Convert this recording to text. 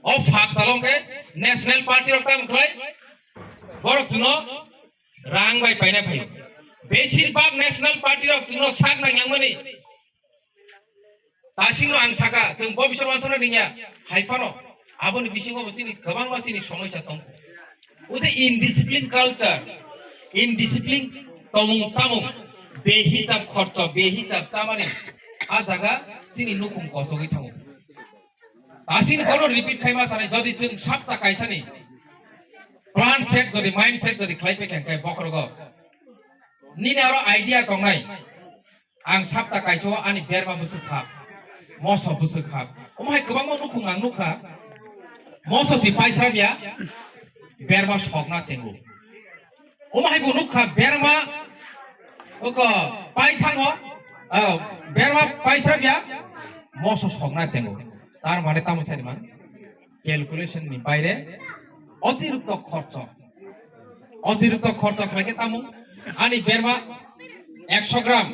ও ফাক তালংকে national party rock তাম খাই বড় শুনো রাং বাই পাইনা ফাই বেশিরভাগ ন্যাশনাল পার্টি রক শুনো সাক নাংয়াংমানি তাসিनो आं सागा जों बबिसर मानसना निया हाइफानो आबोनि बिसिङाव जोंनि गोबां मानसिनि समस्या दं उसे इनडिसिप्लिन कालचार इनडिसिप्लिन तमुं सामुं बे हिसाब खर्च बे हिसाब चामानि आ जागा जोंनि नुकुम कसगै थाङो तासिनो कोनो रिपिट खाइमा सानै जदि जों साप्ता काइसानि प्लान सेट जदि माइंड सेट जदि खाइफे खेंखाय बखरगो निने आरो आइडिया दंनाय आं साप्ता काइसो आनि बेरमा बुसुखा मौसो बुसुखाब ओमहाय गोबां नुखुं आं नुखा मौसो सि पाइसा बिया बेरमा सकना चेंगु ओमहाय बु नुखा बेरमा ओको पाइथाङो बेरमा पाइसा बिया मौसो सकना चेंगु तार माने तामुसानि मान कैलकुलेशन नि बाइरे अतिरिक्त खर्च खालाके तामु आनि बेरमा 100 ग्राम